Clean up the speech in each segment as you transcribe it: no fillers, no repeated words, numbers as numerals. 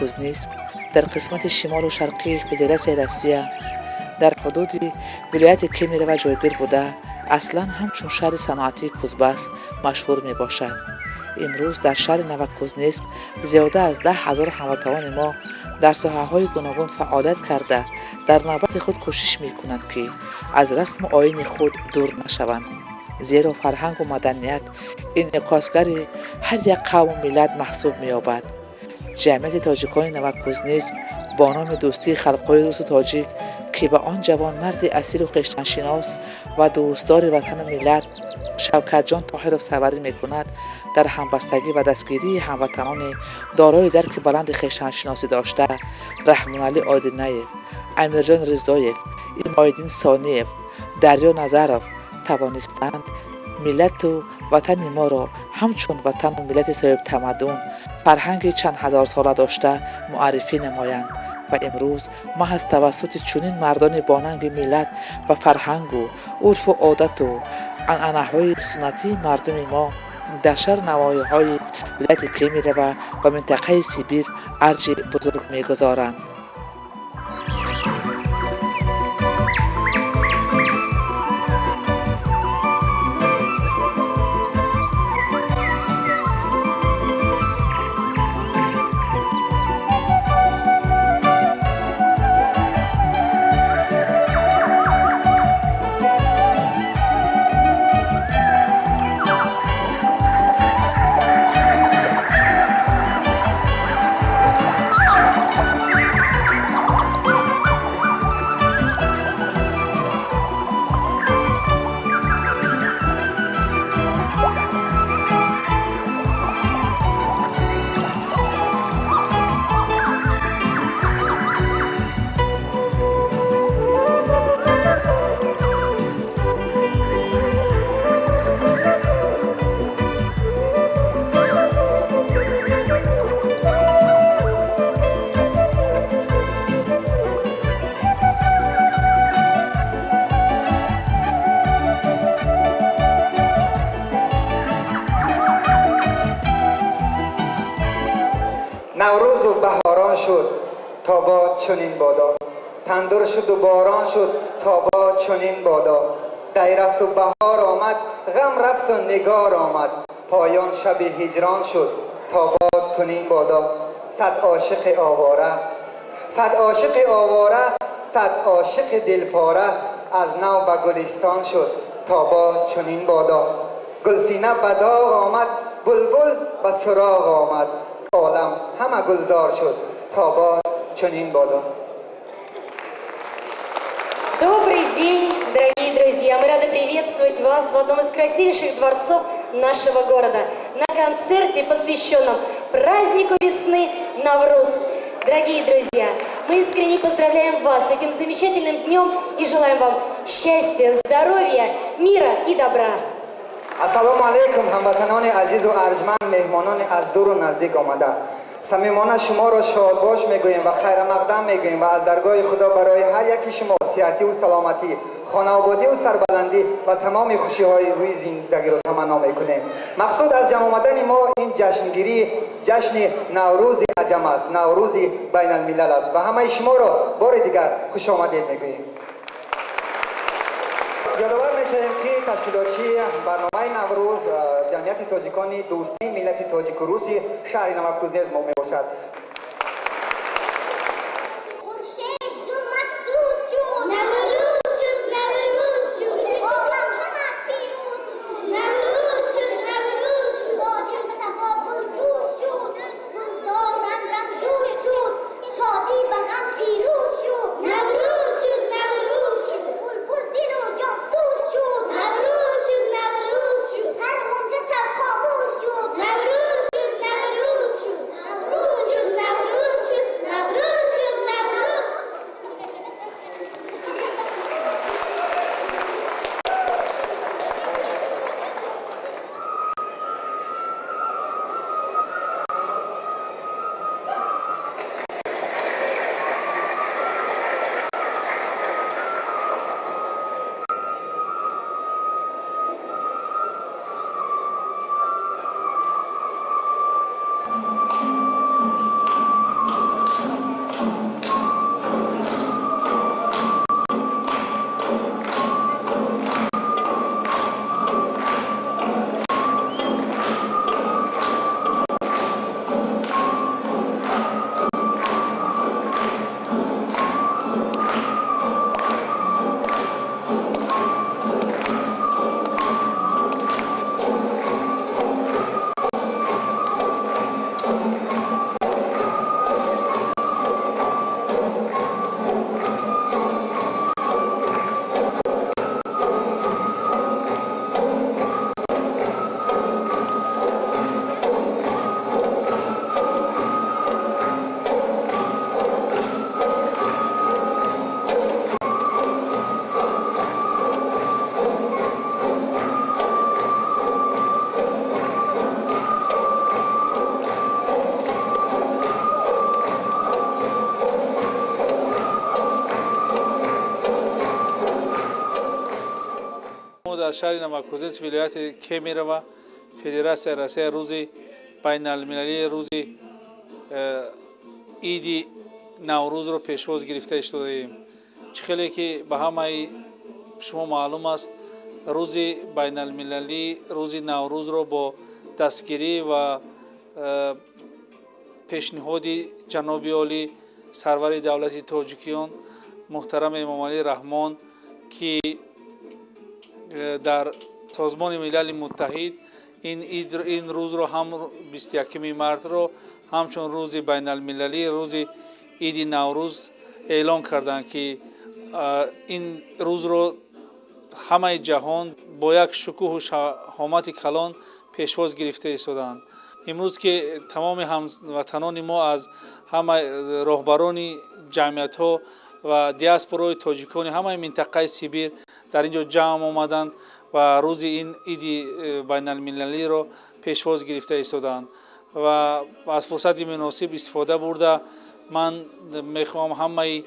نووکوزنتسک در قسمت شمال و شرقی فدراسیون روسیه در حدود ولایت کمیره و جایگیر بوده اصلا همچون شهر صنعتی کوزباس مشهور می باشد. امروز در شهر نووکوزنتسک زیاده از 10,000 هموطنان ما در ساحه‌های گوناگون فعالیت کرده در نوبت خود کوشش می‌کنند که از رسم و آیین خود دور نشوند، زیرا فرهنگ و مدنیت انعکاسگر هر یک قوم و ملت محسوب می‌یابد. جمعیت تاجیکان نووکوزنتسک با نام دوستی خلق‌های روس و تاجیک که به آن جوان مرد اصیل و خویشتن‌شناس و دوستدار وطن و ملت شوکت جان طاهر سواری می‌کند، در همبستگی و دستگیری هموطنان دارای درک بلند خویشتن‌شناسی داشته رحمان علی آدینایف، امیرجان رضایف، ایمایدین ثانیف، دریا نظرف توانستند ملت و وطن ما را همچون وطن و ملت صاحب تمدن فرهنگ چند هزار ساله داشته معرفی نمایند و امروز محض توسط چنین مردان باننگ ملت و فرهنگ و عرف و عادت و عنعنه‌های سنتی مردم ما در شهر نواحی‌های ولایت کمیره و منطقه سیبیر ارج بزرگ می‌گذارند. نوروز و بهاران شد تا با چنین بادا، تندر شد و باران شد تا با چنین بادا. دی رفت و بهار آمد، غم رفت و نگار آمد، پایان شب هجران شد تا با چنین بادا. صد عاشق آواره، صد عاشق آواره، صد عاشق دلپاره از نو به گلستان شد تا با چنین بادا. گلسینه به داغ آمد، بلبل به سراغ آمد، عالم همه گلزار شد تا با چنین بادا. Добрый день, дорогие друзья! Мы рады приветствовать вас в одном из красивейших дворцов нашего города на концерте, посвященном празднику весны Навруз. Дорогие друзья, мы искренне поздравляем вас с этим замечательным днем и желаем вам счастья, здоровья, мира и добра. السلام علیکم هموطنان عزیز و ارجمند، مهمانان از دور و نزدیک آمده. صمیمانه شما را شاد باش میگوییم و خیر مقدم میگوییم و از درگاه خدا برای هر یکی شما صحتی و سلامتی، خانوادگی و سربلندی و تمام خوشی های روی زندگی را تمنا میکنیم. مقصود از جمع آمدن ما این جشنگیری جشن نوروز عجم است، نوروز بین الملل است و همه شما را بار دیگر خوش آمدید میگوییم. یادآور میشویم که تشکیلاتچی برنامه نوروز جمعیت تاجیکان دوستی ملت تاجیک و روسی شهر نووکوزنتسک می باشد. از شهر نوکوزنسک ولایت کی میرود. فدراسیون روسیه روزی بین المللی روزی عید نوروز رو پیشواز گرفته شده ایم. خیلی که به همه شما معلوم است روز بین المللی روز نوروز رو با دستگیری و پیشنهاد جناب عالی سرور دولت تاجیکیان محترم امام علی رحمان که در سازمان ملل متحد این روز رو هم 21 مارس رو همچون روز بین المللی روز عید نوروز اعلام کردند که این روز رو همه جهان با یک شکوه و شهامت کلان پیشواز گرفته شدند. امروز که تمام هموطنان ما از همه راهبران جمعیت ها و دیاسپورای تاجیکان همه منطقه سیبیر در اینجا جمع آمدند و روز این عید بین المللی را پیشواز گرفته شدند و از فرصت مناسب استفاده برده من میخوام همه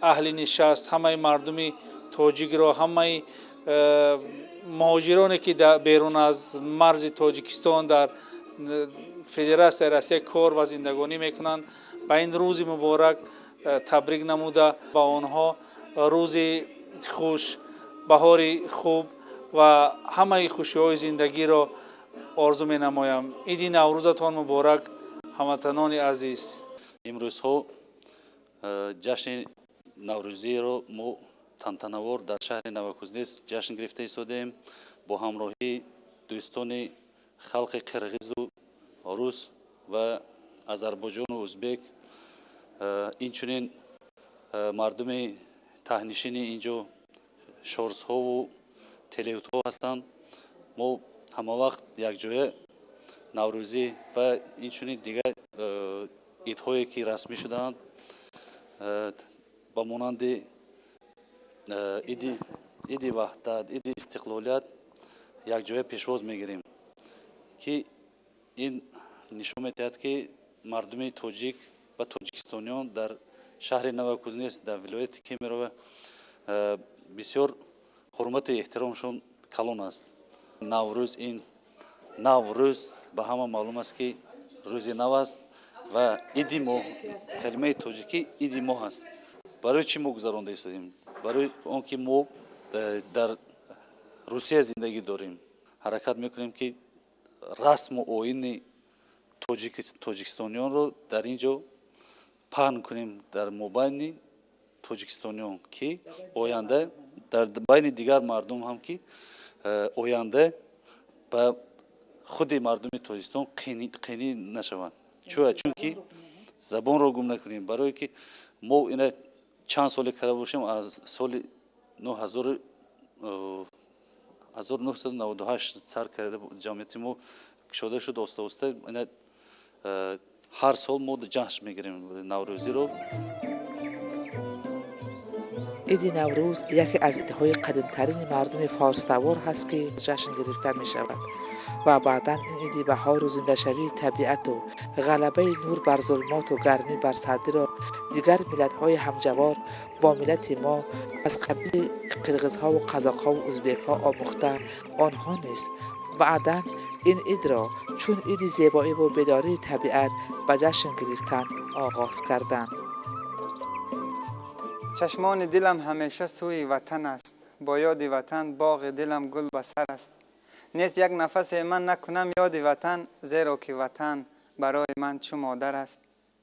اهل نشست، همه مردم تاجیک را، همه مهاجرانی که بیرون از مرز تاجیکستان در فدراسیون روسیه کار و زندگانی میکنند به این روز مبارک تبریک نموده با آنها روز خوش، بهار خوب و همه خوشی‌های زندگی را آرزو می نمایم. عید نوروزتان مبارک هموطنان عزیز. امروز ها جشن نوروزی رو ما تنتنوار در شهر نوکوزنتسک جشن گرفته ایستادیم با همراهی دوستان خلق قرغیز و روس و آذربایجان و ازبک. اینچنین مردم تهنشین اینجا شورس ها و تلیوت ها هستند. ما همه وقت یک جای نوروزی و اینچنین دیگر عیدهایی که رسمی شدند با مانند عید وحدت، عید استقلالیت یک جای پیشواز میگیریم که این نشون میدهد که مردم تاجیک و تاجیکستانیان در شهر نوکوزنتسک در ولایت کیمیرو بسیار حرمت و احترامشون کلان است. نوروز این نوروز به همه معلوم است که روز نو است و عید ما کلمه تاجیکی عید ما است. برای چی ما گذرانده ایستادیم؟ برای آنکه ما در روسیه زندگی داریم، حرکت میکنیم که رسم و آیین تاجیکستانیان رو در اینجا پهن کنیم در مابین تاجیکستانیان که آینده در بین دیگر مردم هم که آینده به خود مردم تاجیکستان قینی نشوند. چون که زبان رو گم نکنیم. برای که ما این چند سال کرده باشیم از سال 1998 سر کرده جمعیت ما شده شد آسته هر سال ما جشن میگیریم نوروزی رو. عید نوروز یکی از عیدهای قدیمترین مردم فارس‌زبان هست که جشن گرفته می شود و بعدا این عید بهار و زنده شوی طبیعت و غلبه نور بر ظلمات و گرمی بر سردی را دیگر ملت‌های همجوار با ملت ما از قبیل قرغیزها و قزاق‌ها و ازبک‌ها آموخته آنها نیز بعدا این عید را چون عید زیبایی و بیداری طبیعت به جشن گرفتن آغاز کردند. چشمان دلم همیشه سوی وطن است، با یاد وطن باغ دلم گل به سر است. نیست یک نفس من نکنم یاد وطن، زیرا که وطن برای من چو مادر است.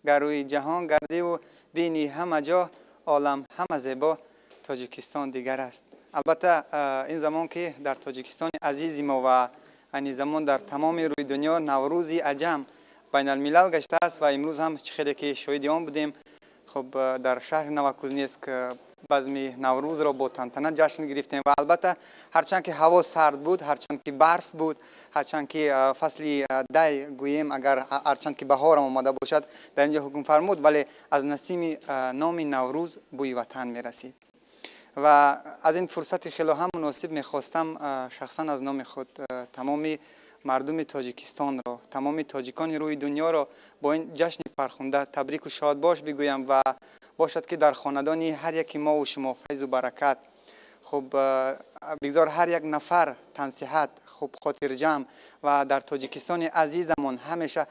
گروی جهان گردی و بینی همه جا، عالم همه زیبا، تاجیکستان دیگر است. البته این زمان که در تاجیکستان عزیز ما و این زمان در تمام روی دنیا نوروزی عجم بین الملل گشته است و امروز هم خیلی که شاهد آن بودیم. خب در شهر نوکوزنتسک بزم نوروز را با تنتنه جشن گرفتیم و البته هرچند که هوا سرد بود، هرچند که برف بود، هرچند که فصل دی گوییم اگر هرچند که بهار آمده باشد در اینجا حکم فرمود، ولی از نسیم نام نوروز بوی وطن می رسید. و از این فرصت خیلی هم مناسب میخواستم شخصا از نام خود تمام مردم تاجیکستان را، تمام تاجیکان روی دنیا را با این جشن فرخنده تبریک و شاد باش بگویم و باشد که در خاندان هر یکی ما و شما فیض و برکت خب بگذار هر یک نفر تنصیحت خب خاطر جمع و در تاجیکستان عزیزمون همیشه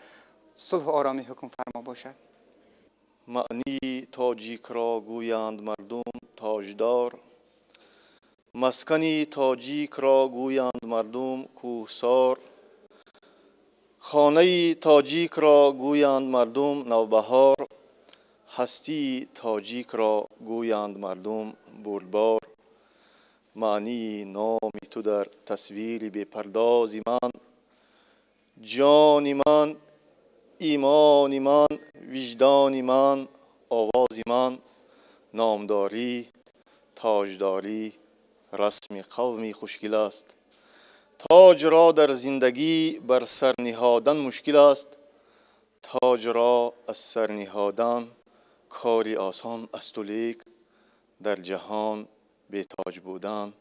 صلح و آرامی حکم فرما باشد. معنی تاجیک را گویند مردم تاجدار، مسکنی تاجیک را گویند مردم کوهسار، خانه تاجیک را گویند مردم نوبهار، هستی تاجیک را گویند مردم بردبار. معنی نام تو در تصویر بپردازی من، جانی من، ایمانی من، وجدانی من، آوازی من، نامداری، تاجداری، رسم قومی خوشگل است. تاج را در زندگی بر سر نهادن مشکل است، تاج را از سر نهادن کاری آسان است و لیک در جهان بی تاج بودن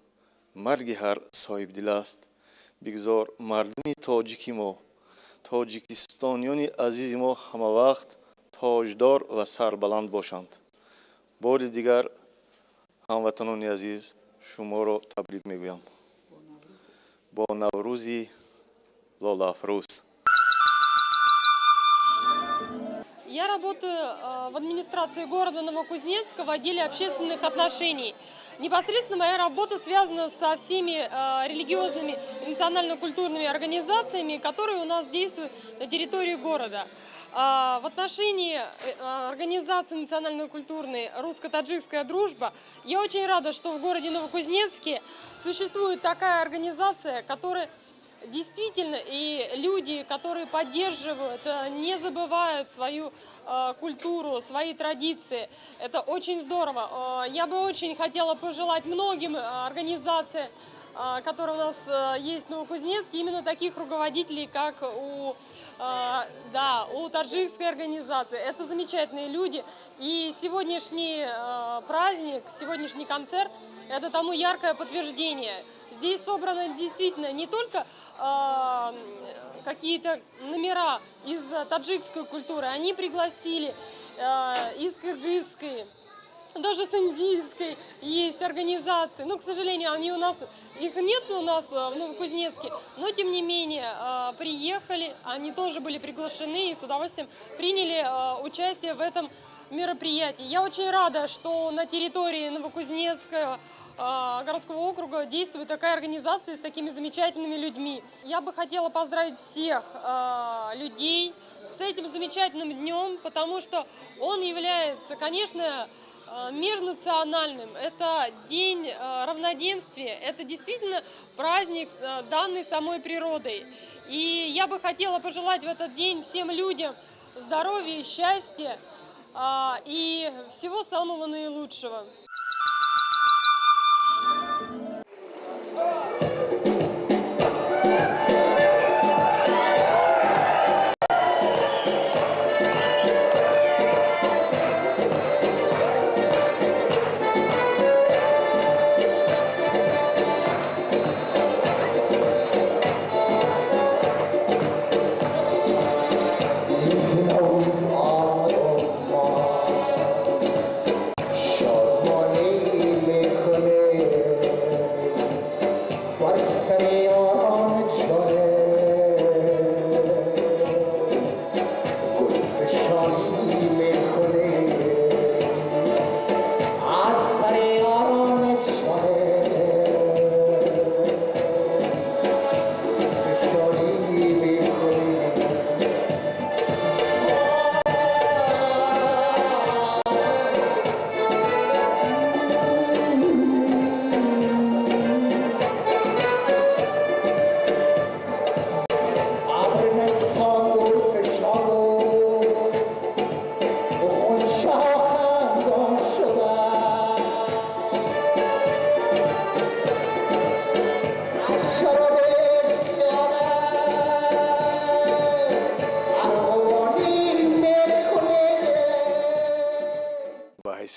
مرگ هر صاحب دل است. بگذار مردم تاجیکی ما، تاجیکستانیان عزیز ما همه وقت تاجدار و سربلند باشند. بار دیگر هموطنان عزیز شما را تبریک میگویم با نوروزی لاله افروز. Я работаю в администрации города Новокузнецка в отделе общественных отношений. Непосредственно моя работа связана со всеми религиозными и национально-культурными организациями, которые у нас действуют на территории города. В отношении организации национально-культурной «Русско-таджикская дружба» я очень рада, что в городе Новокузнецке существует такая организация, которая действительно и люди, которые поддерживают, не забывают свою культуру, свои традиции. Это очень здорово. Я бы очень хотела пожелать многим организациям, которые у нас есть в Новокузнецке, именно таких руководителей, как у таджикской организации. Это замечательные люди. И сегодняшний праздник, сегодняшний концерт – это тому яркое подтверждение. Здесь собраны действительно не только какие-то номера из таджикской культуры, они пригласили из кыргызской, даже с индийской есть организации. Но, к сожалению, их нет у нас в Новокузнецке, но тем не менее приехали, они тоже были приглашены и с удовольствием приняли участие в этом мероприятии. Я очень рада, что на территории Новокузнецкого городского округа действует такая организация с такими замечательными людьми. Я бы хотела поздравить всех людей с этим замечательным днем, потому что он является, конечно, межнациональным. Это день равноденствия, это действительно праздник, данный самой природой. И я бы хотела пожелать в этот день всем людям здоровья, счастья и всего самого наилучшего.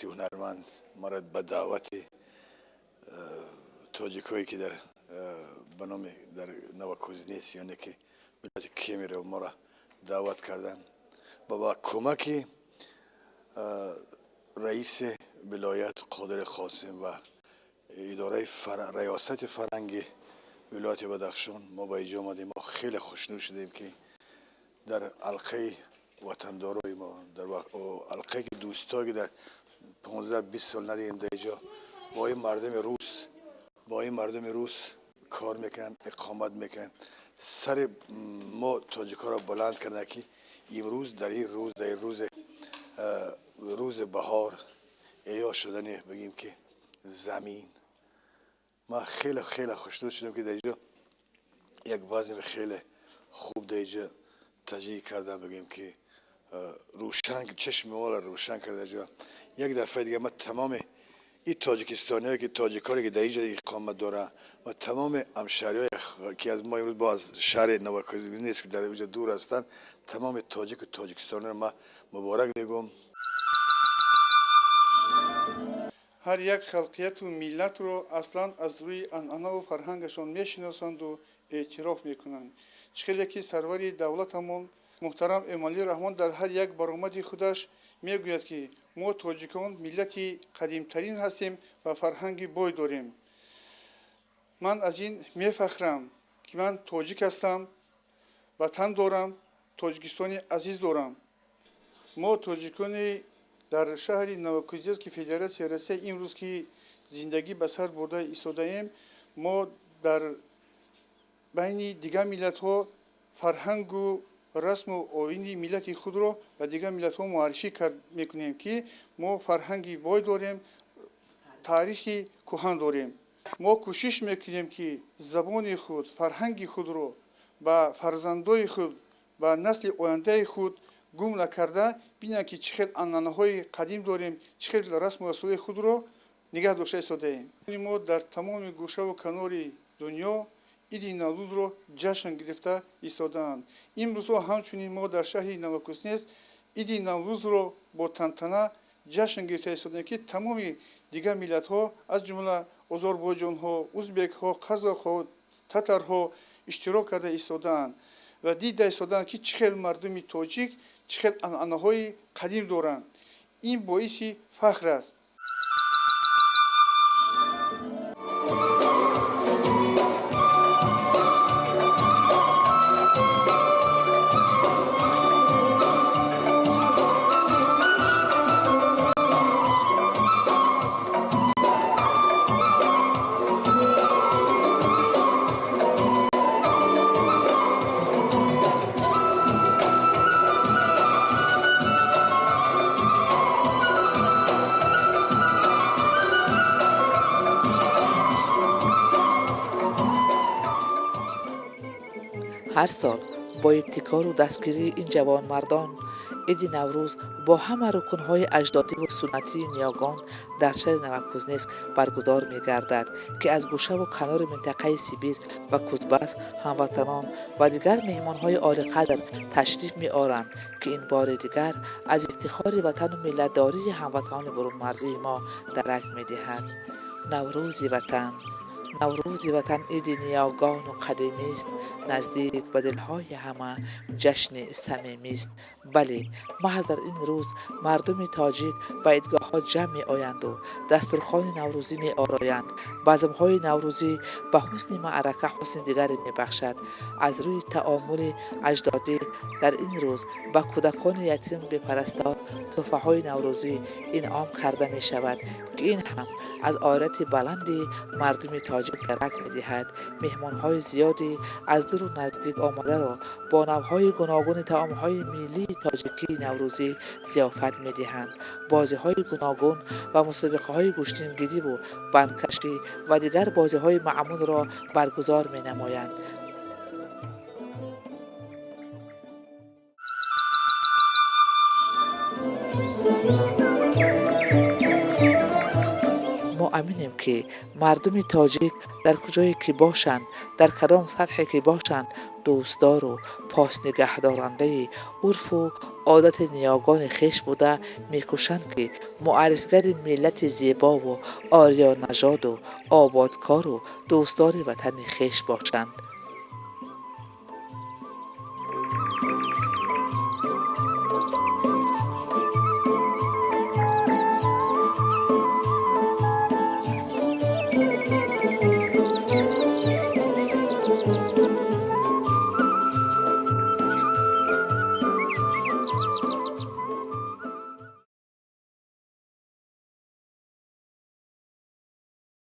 هنرمند مرد به دعوت تاجیکایی که در بنام در نوکوزنیتس یعنی که ولایت کیمیر و ما را دعوت کردن با کمک رئیس ولایت قادر قاسم و اداره ریاست فرهنگی ولایت بدخشان ما به اینجا آمدیم. ما خیلی خوشنود شدیم که در حلقه وطندارای ما، در حلقه دوستایی که در 15-20 سال ندیدیم در اینجا با این مردم روس کار میکنن، اقامت میکنن. سر ما تاجیکا را بلند کردن که امروز در این روز بهار احیا شدن بگیم که زمین. ما خیلی خوشنود شدم که در اینجا یک وضع خیلی خوب در اینجا تجربه کردم، بگیم که روشن چشم ما را روشن کرده اینجا. یک دفعه دیگه ما تمام این تاجیکستانیایی که تاجیکانی که در اینجا اقامت دارن و تمام همشهریای که از ما امروز باز شهر نوکوزنتسک که در اینجا دور هستن، تمام تاجیک و تاجیکستانی ما مبارک میگم. هر یک خلقیت و ملت رو اصلا از روی عنعنه و فرهنگشون میشناسند و اعتراف میکنند. چخیلی که سروری دولتمون محترم امالی رحمان در هر یک برآمد خودش میگوید که ما تاجیکان ملتی قدیمترین هستیم و فرهنگی بوی داریم. من از این میفخرم که من تاجیک هستم، وطن دارم، تاجیکستانی عزیز دارم. ما تاجیکانی در شهر نوکوزنتسک که فدراسیون روسیه امروز که زندگی به سر برده ایستاده ایم، ما در بین دیگر ملت ها فرهنگ و رسم و آیین ملت خود را و دیگر ملت ها معرفی میکنیم که ما فرهنگی بای داریم، تاریخی کهن داریم. ما کوشش میکنیم که زبان خود، فرهنگ خود را با فرزندای خود و نسل آینده خود گم نکرده، ببینن که چقدر عنعنه‌های قدیم داریم، چقدر رسم و اصول خود را نگه داشته ایستاده ایم. ما در تمام گوشه و کنار دنیا عید نوروز رو جشن گرفته ایستادند. امروز همچنین ما در شهر نوکوزنتسک عید نوروز رو با تنتنه جشن گرفته ایستادیم که تمام دیگر ملت ها از جمله آذربایجان ها، ازبک ها، قزاق ها، تاتار ها اشتراک کرده ایستادند و دیده ایستادند که چقدر مردم تاجیک چقدر عنعنه های قدیم دارند. این باعث فخر است. هر سال با ابتکار و دستگیری این جوان مردان عید نوروز با همه رکنهای اجدادی و سنتی نیاگان در شهر نوکوزنتسک برگزار می گردد که از گوشه و کنار منطقه سیبیر و کوزباس هموطنان و دیگر مهمانهای عالی قدر تشریف می آورند که این بار دیگر از افتخار وطن و ملت‌داری هموطنان برون مرزی ما درک می دهد. نوروزی وطن عید نیاگان و قدیمی است، نزدیک به دلهای همه جشن صمیمی است. بله، محض در این روز مردم تاجیک به عیدگاه ها جمع می آیند و دسترخوان نوروزی می آرایند. بزم‌های نوروزی به حسن معرکه حسن دیگری می بخشد. از روی تعامل اجدادی در این روز به کودکان یتیم به پرستار تحفه های نوروزی انعام کرده می شود که این هم از عادت بلندی مردم تاجیک درک می دهد. مهمانهای زیادی از دور و نزدیک آمده را با نوعهای گوناگون طعامهای ملی تاجیکی نوروزی ضیافت می دهند. بازی‌های گوناگون و مسابقه‌های گوشتینگیری و بندکشی و دیگر بازی‌های معمول را برگزار می نمایند. ما امینیم که مردم تاجیک در کجایی که باشند، در کدام سطحی که باشند، دوستدار و پاس نگهدارنده عرف و عادت نیاگان خیش بوده میکوشند که معرفیگر ملت زیبا و آریا نژاد و آبادکار و دوستدار وطن خیش باشند.